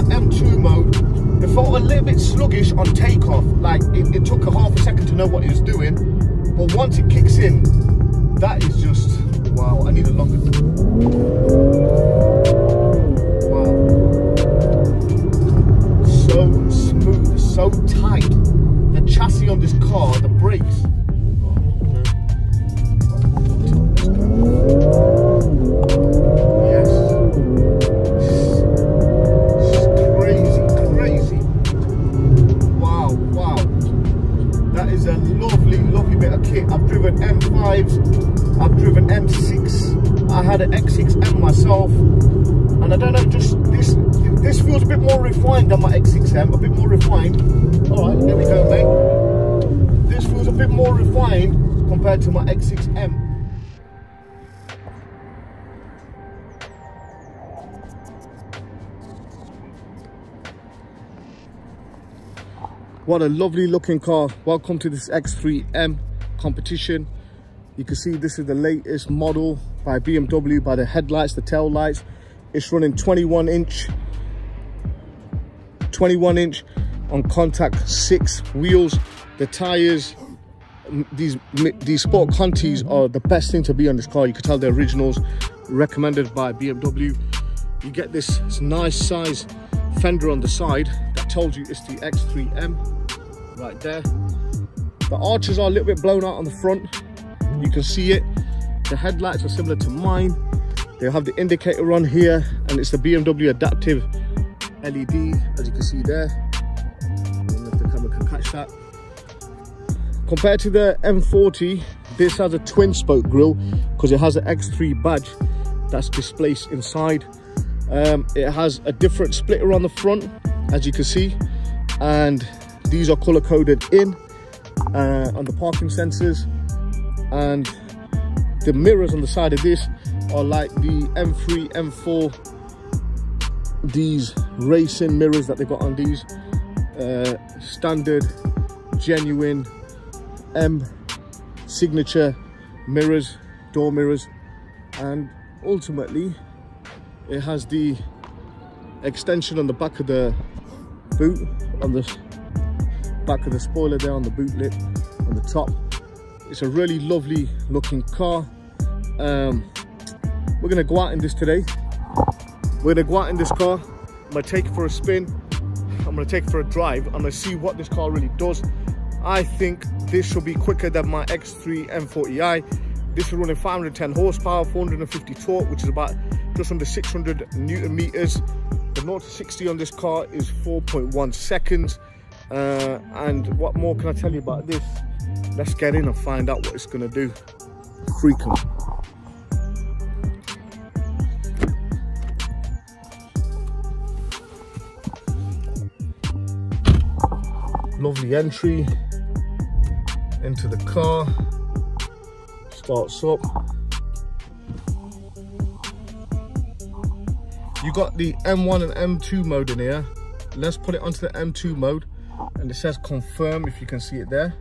M2 mode, it felt a little bit sluggish on takeoff. Like it took a half a second to know what it was doing, but once it kicks in, that is just wow. I need a longer. Wow, so smooth, so tight. The chassis on this car, the brakes. I've driven M5s, I've driven M6, I had an X3M myself, and I don't know, just this feels a bit more refined than my X3M, a bit more refined. All right, there we go, mate. This feels a bit more refined compared to my X3M. What a lovely looking car. Welcome to this X3M competition. You can see this is the latest model by BMW, by the headlights, the tail lights. It's running 21 inch on contact 6 wheels. The tires, these sport contis are the best thing to be on this car. You can tell they're originals, recommended by BMW. You get this nice size fender on the side that tells you it's the X3M right there. The arches are a little bit blown out on the front, you can see it. The headlights are similar to mine. They have the indicator on here, and it's the BMW adaptive LED, as you can see there. I don't know if the camera can catch that. Compared to the M40, this has a twin spoke grille because it has an X3 badge that's displaced inside. It has a different splitter on the front, as you can see, and these are color coded in on the parking sensors, and the mirrors on the side of this are like the M3, M4, these racing mirrors that they got on these, standard, genuine M signature mirrors, door mirrors, and ultimately it has the extension on the back of the boot, on the back of the spoiler there, on the boot lip on the top. It's a really lovely looking car. We're gonna go out in this today. We're gonna go out in this car. I'm gonna take it for a spin. I'm gonna take it for a drive. I'm gonna see what this car really does. I think this should be quicker than my X3 M40i. This is running 510 horsepower, 450 torque, which is about just under 600 Newton meters. The 0 to 60 on this car is 4.1 seconds. And what more can I tell you about this? Let's get in and find out what it's gonna do. Freak 'em. Lovely entry into the car. Starts up. You got the M1 and M2 mode in here. Let's put it onto the M2 mode, and it says confirm, if you can see it there.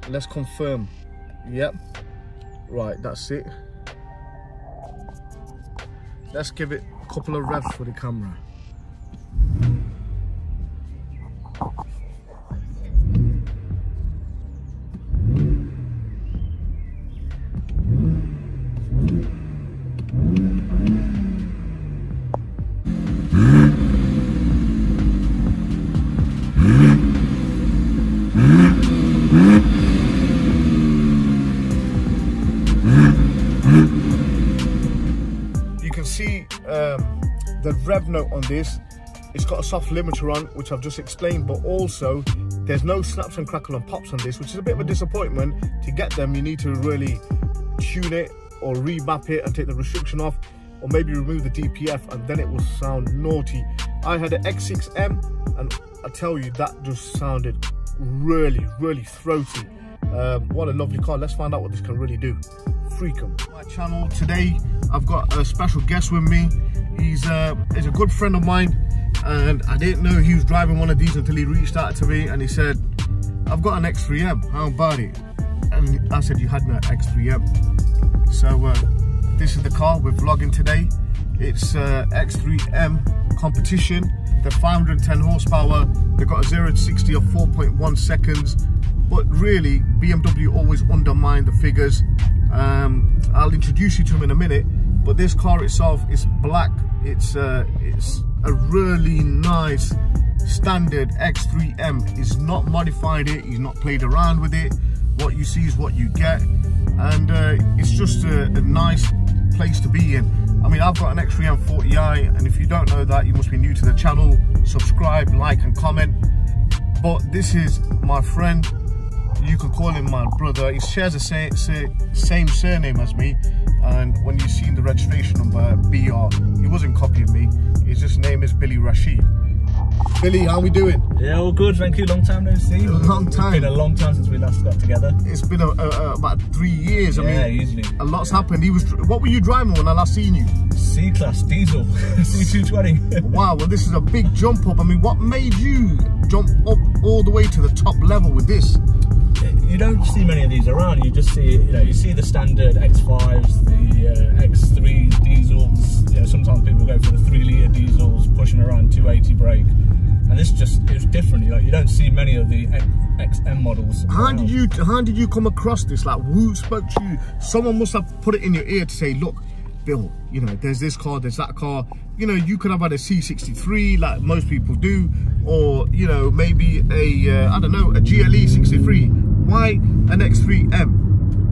Let's confirm. Yep, right, that's it. Let's give it a couple of revs for the camera. You can see the rev note on this. It's got a soft limiter on, which I've just explained, but also there's no snaps and crackle and pops on this, which is a bit of a disappointment. To get them, you need to really tune it or remap it and take the restriction off, or maybe remove the DPF, and then it will sound naughty. I had an X3M, and I tell you, that just sounded really, really throaty. What a lovely car. Let's find out what this can really do. Freak 'em. My channel today, I've got a special guest with me. He's a good friend of mine, and I didn't know he was driving one of these until he reached out to me and he said, I've got an X3M, how about it? And I said, you had an X3M. So this is the car we're vlogging today. It's X3M competition. They're 510 horsepower. They've got a 0 to 60 of 4.1 seconds. But really, BMW always undermine the figures. I'll introduce you to them in a minute. But this car itself is black. It's a really nice standard X3M. He's not modified it. He's not played around with it. What you see is what you get, and it's just a nice place to be in. I mean, I've got an X3M 40i, and if you don't know that, you must be new to the channel. Subscribe, like and comment. But this is my friend. You can call him my brother. He shares the same surname as me, and when you see the registration number BR, he wasn't copying me. His name is Billy Rashid. Billy, how we doing? Yeah, all good, thank you. Long time no see. Long time. It's been a long time since we last got together. It's been about 3 years. Yeah, I mean, easily. A lot's happened. What were you driving when I last seen you? C-Class diesel, C220. Wow, well this is a big jump up. I mean, what made you jump up all the way to the top level with this? You don't see many of these around. You just see, you see the standard X5s, the X3 diesels. Sometimes people go for the 3-litre diesels, pushing around 280 brake. And this it's different. You don't see many of the XM models. How did you come across this? Like, who spoke to you? Someone must have put it in your ear to say, look, Bill, there's this car, there's that car. You could have had a C63 like most people do, or maybe a I don't know, a GLE 63. Why an X3M?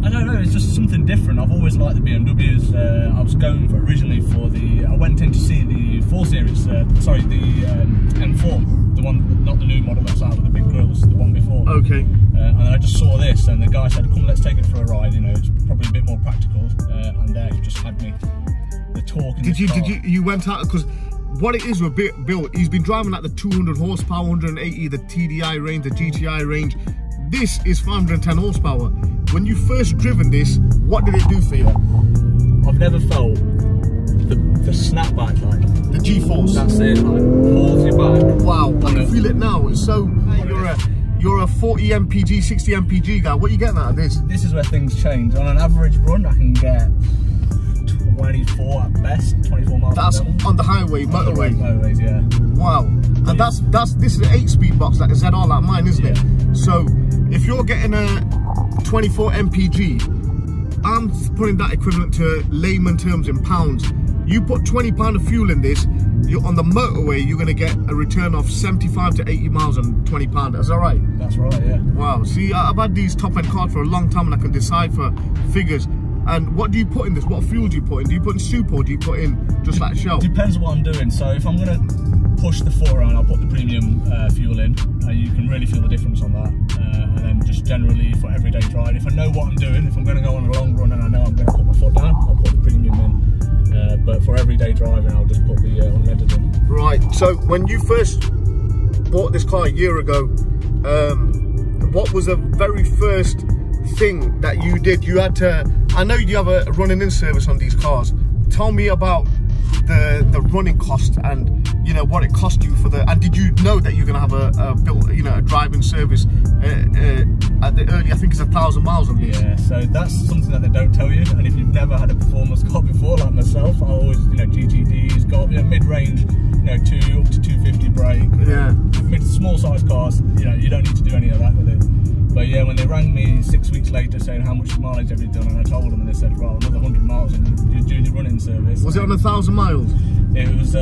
I don't know, it's just something different. I've always liked the BMWs. I was going originally for I went in to see the 4 Series, sorry, the M4, the one, not the new model that's out with the big grills, the one before. Okay. And I just saw this, and the guy said, come, let's take it for a ride. It's probably a bit more practical, and there he just had me. The torque in this car. Did you went out, because what it is with Bill, he's been driving like the 200 horsepower, 180, the TDI range, the GTI range. This is 510 horsepower. When you first driven this, what did it do for you? I've never felt the snapback, like the G-force. That's it, like pulls you back. Wow, I can feel it now. It's so you're a 40 mpg, 60 mpg guy. What are you getting out of this? This is where things change. On an average run, I can get 24 at best, 24 miles. That's on the highway, motorway. Motorways, yeah. Wow, and this is an 8-speed box, like a ZR like mine, isn't it? So if you're getting a 24 mpg, I'm putting that equivalent to layman terms in pounds. You put £20 of fuel in this, you're on the motorway, you're going to get a return of 75 to 80 miles on £20. Is that right? That's right, yeah. Wow. See, I've had these top-end cars for a long time, and I can decipher figures. And what do you put in this? What fuel do you put in? Do you put in super, or do you put in just like Shell? Depends what I'm doing. So if I'm going to push the foot around, I'll put the premium fuel in. You can really feel the difference on that. And then just generally for everyday drive, if I know what I'm doing, if I'm going to go on a long run and I know I'm going to put my foot down, I'll put the premium in. But for everyday driving, I'll just put the unleaded in. Right. So when you first bought this car a year ago, what was the very first thing that you did? You had to, I know you have a running in service on these cars. Tell me about the running cost, and what it cost you for the, and did you know that you're gonna have a driving service at the early, I think it's 1,000 miles on these? Yeah, so that's something that they don't tell you. And if you've never had a performance car before, like myself, I always GTDs got mid-range, 2 up to 250 brake. Yeah. Small size cars, you don't need to do any of that with it. But yeah, when they rang me 6 weeks later saying how much mileage have you done, and I told them, and they said, well, another 100 miles and you're doing your running service. Was it on 1,000 miles? It was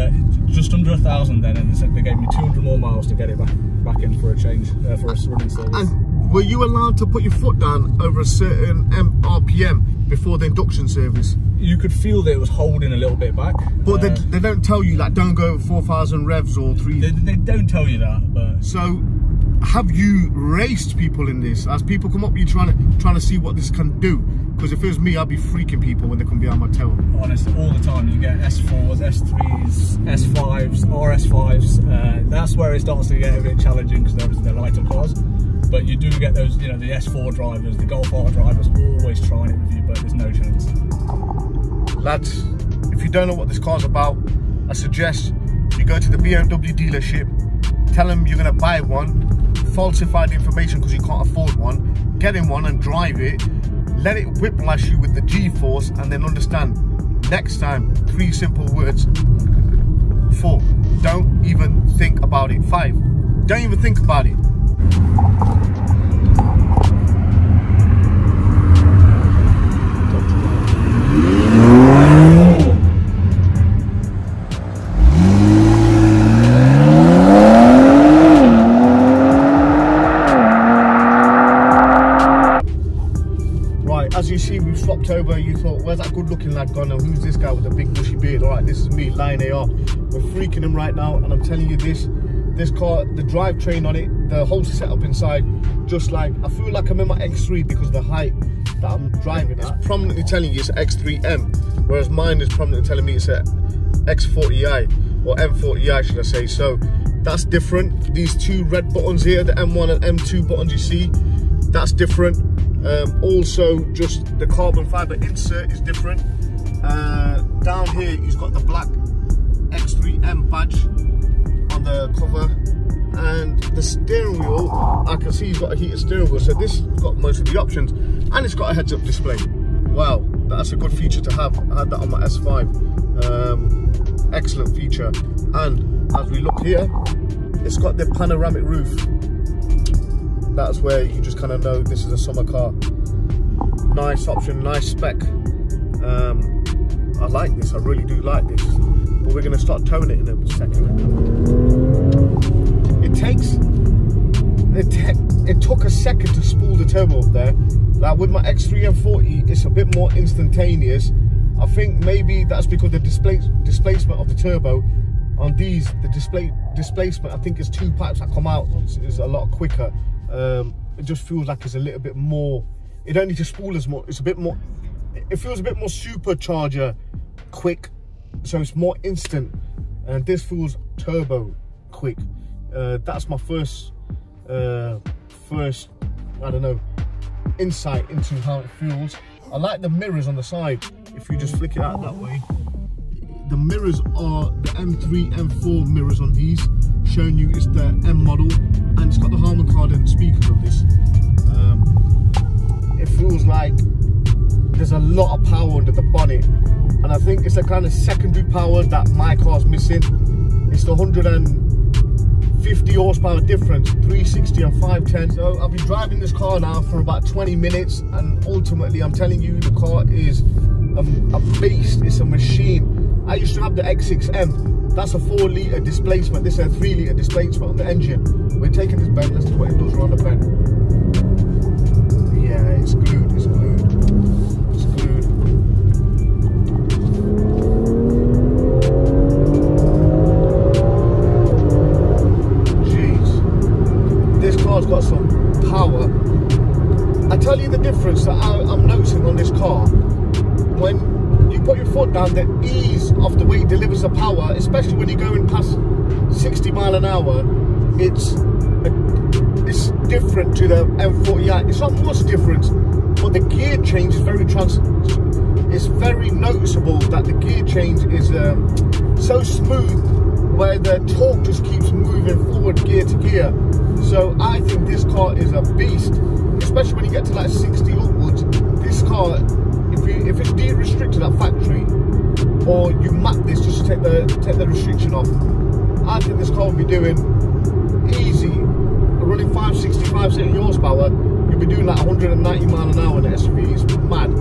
just under 1,000 then, and they said they gave me 200 more miles to get it back in for a change, for a running service. And were you allowed to put your foot down over a certain RPM before the induction service? You could feel that it was holding a little bit back. But they don't tell you, like, don't go over 4,000 revs or 3. They don't tell you that, but... So, have you raced people in this? As people come up, you trying to see what this can do? Because if it was me, I'd be freaking people when they come behind my tail. Honestly, all the time. You get S4s, S3s, S5s, RS5s. That's where it starts to get a bit challenging, because they're lighter cars. But you do get those, the S4 drivers, the Golf R drivers, always trying it with you, but there's no chance. Lads, if you don't know what this car's about, I suggest you go to the BMW dealership, tell them you're going to buy one, falsify the information because you can't afford one, get in one and drive it, let it whiplash you with the G-force, and then understand next time, 3 simple words. 4, don't even think about it. 5, don't even think about it. As you see, we've swapped over. You thought, where's that good looking lad gone, and who's this guy with the big bushy beard? All right, this is me, Lion AR. We're freaking him right now, and I'm telling you this car, the drivetrain on it, the whole setup inside, just like, I feel like I'm in my X3 because of the height that I'm driving at. It's prominently telling you it's an X3M, whereas mine is prominently telling me it's an X40i, or M40i should I say. So that's different. These 2 red buttons here, the M1 and M2 buttons you see, that's different. Also, just the carbon fiber insert is different. Down here, he's got the black X3M badge on the cover, and the steering wheel, I can see he's got a heated steering wheel, so this has got most of the options, and it's got a heads-up display. Wow, that's a good feature to have. I had that on my S5. Excellent feature. And as we look here, it's got the panoramic roof. That's where you just kind of know this is a summer car. Nice option, nice spec. I like this, I really do like this. But we're going to start towing it in a second. It took a second to spool the turbo up there. Like with my X3M40, it's a bit more instantaneous. I think maybe that's because the displacement of the turbo on these, the displacement, I think it's 2 pipes that come out, is a lot quicker. It just feels like it's a little bit more, it don't need to spool as much, it's a bit more, it feels a bit more supercharger quick, so it's more instant, and this feels turbo quick. That's my first I don't know, insight into how it feels. I like the mirrors on the side. If you just flick it out that way, the mirrors are the M3, M4 mirrors on these, showing you it's the M model, and it's got the Harman Kardon speakers on this. It feels like there's a lot of power under the bonnet, and I think it's the kind of secondary power that my car's missing. It's the 150 horsepower difference, 360 and 510. So I've been driving this car now for about 20 minutes, and ultimately I'm telling you, the car is a beast. It's a machine. I used to have the X6M. That's a 4-litre displacement. This is a 3-litre displacement on the engine. We're taking this bend. Let's see what it does around the bend. Yeah, it's glued. It's glued. It's glued. Jeez, this car's got some power. I tell you the difference that I'm noticing on this car. When you put your foot down, the ease of the way it delivers the power, especially when you're going past 60 mile an hour, it's different to the M40i. It's not much difference, but the gear change is very it's very noticeable that the gear change is so smooth, where the torque just keeps moving forward gear to gear. So I think this car is a beast, especially when you get to like 60 upwards. This car, if it's de-restricted at factory, or you map this just to take the restriction off, I think this car will be doing easy, running 565, 70 horsepower, you'll be doing like 190 mile an hour in the SUV. It's mad.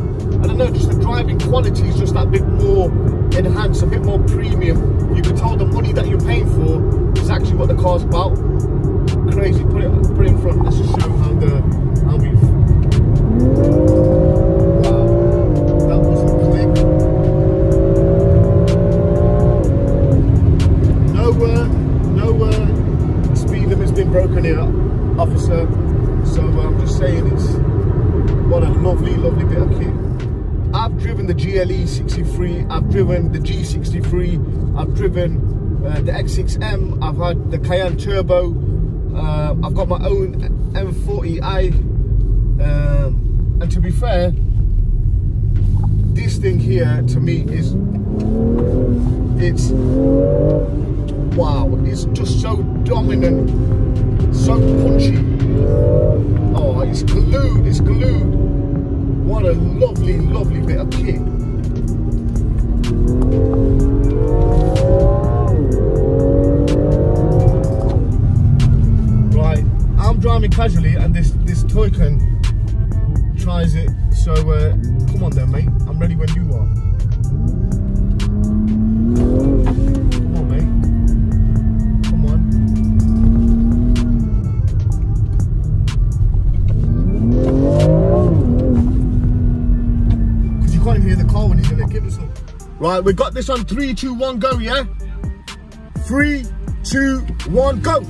I don't know, just the driving quality is just that bit more enhanced, a bit more premium. You can tell the money that you're paying for is actually what the car's about. Crazy. Put it in front. Let's just show how we've. Wow, that was a click. Nowhere speed limit's been broken here, officer. So I'm just saying, it's what a lovely bit of kit. I've driven the GLE 63, I've driven the G63, I've driven the X6M, I've had the Cayenne Turbo, I've got my own M40i, and to be fair, this thing here to me is, wow, it's just so dominant, so punchy. Oh, it's glued, it's glued. What a lovely bit of kit. Right, I'm driving casually and this token tries it, so come on then mate, I'm ready when you are. Come on mate, come on. Because you can't hear the car when he's gonna give us some. Right, we got this on 3, 2, 1, go, yeah? 3, 2, 1, go!